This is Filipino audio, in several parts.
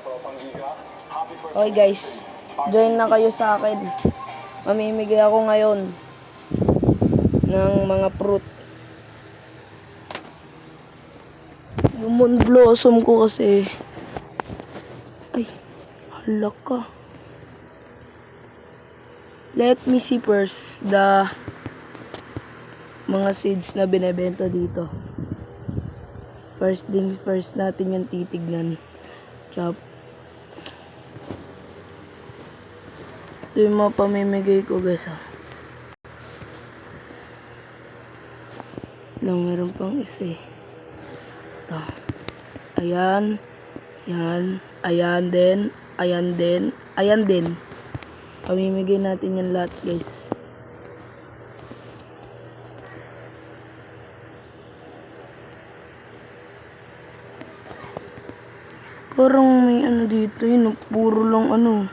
Okay guys, join na kayo sa akin. Mamimigay ako ngayon ng mga fruit. Yung moon blossom ko kasi, ay, hala ka. Let me see first the mga seeds na binebenta dito. First thing first natin yung titignan. Chop. Ito yung mga pamimigay ko guys ha. Lang meron pang isa eh. Ito. Ayan. Yan. Ayan din. Ayan din. Ayan din. Pamimigay natin yan lahat guys. Parang may ano dito yun. Puro lang ano.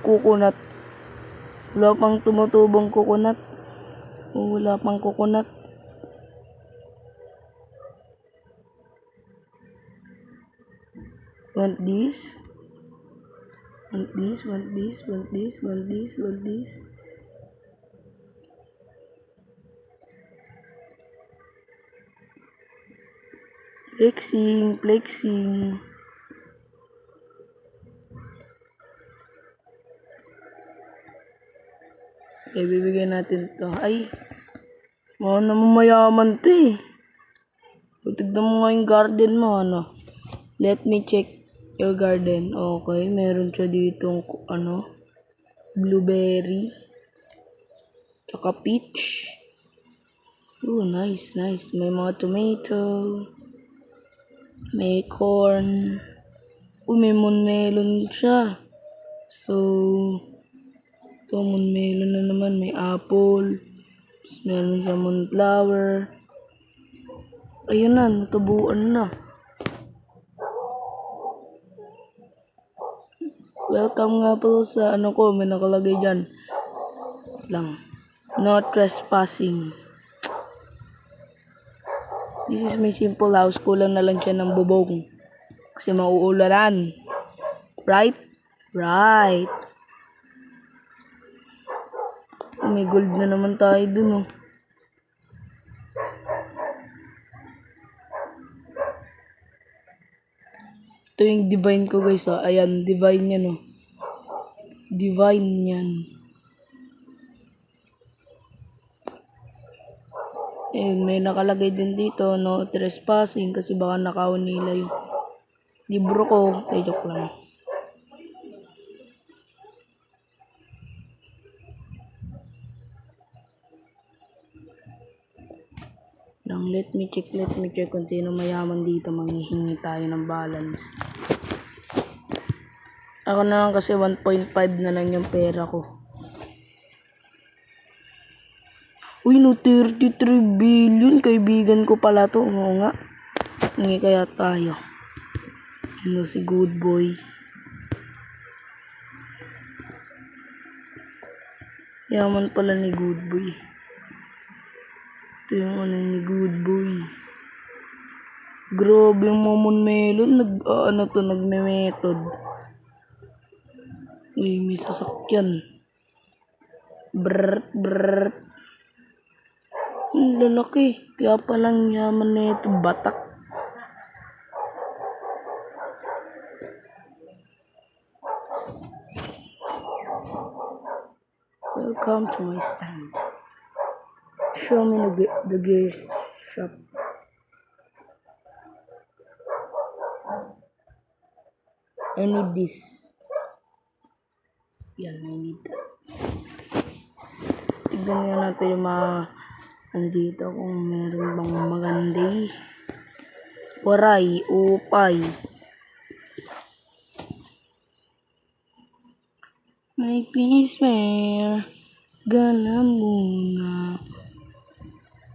Coconut. Wala pang tumutubong coconut. Wala pang coconut. Want this? Want this? Want this? Want this? Want this? Want this? Flexing, flexing. Okay, bibigyan natin to. Ay, mga naman mayaman to eh. Tignan mo nga yung garden mo, ano. Let me check your garden. Okay, meron siya ditong, ano, blueberry. Tsaka peach. Oh, nice, nice. May mga tomato. May corn. May melon siya. So, ito melon na naman. May apple. Tapos meron siya flower. Ayun na, natubuan na. Welcome nga po sa ano ko, may nakalagay dyan. Lang. No trespassing. This is my simple house. Kulang na lang siya ng bubong. Kasi mauulanan. Right? Right. May gold na naman tayo dun, oh. Ito yung divine ko, guys, oh. Ayan, divine yan, oh. Divine yan. And may nakalagay din dito, no trespassing, kasi baka nakawan nila yung libro ko. Ay, joke lang. Let me check kung sino mayaman dito. Manghihingi tayo ng balance. Ako na lang kasi 1.5 na lang yung pera ko. Uy, no, 33 billion. Kaibigan ko pala to. Oo nga. Hingi kaya tayo. Ano si good boy. Yaman pala ni good boy. Ito yung ano ni good boy. Grabe yung mamon melon. Nagme-method. Uy, may sasakyan. Brrrt, brrrt. Ang lalaki. Kaya palang yaman na ito. Batak. Welcome to my stand. Show me the gift shop. I need this. Yan, I need that. Tignan nga natin yung mga ano dito kung meron bang maganda. Waray, upay. Make me swear. Gala muna.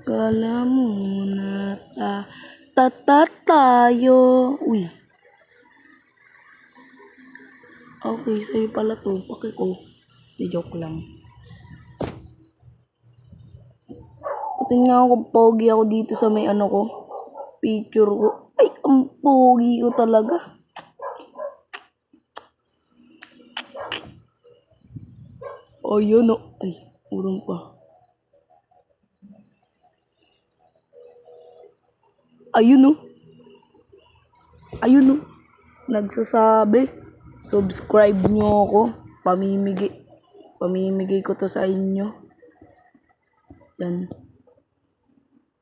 Gala muna. Tayo. Uy. Okay, sa'yo pala to. Paki ko. Di joke lang. Tingnan ako pogi ako dito sa may ano ko. Picture ko. Ay, ang pogi ko talaga. Ayun o. Ay, urong pa. Ayun o. Ayun o. Nagsasabi. Subscribe nyo ako. Pamimigay ko to sa inyo. Yan.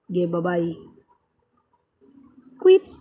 Okay, bye-bye. Quit.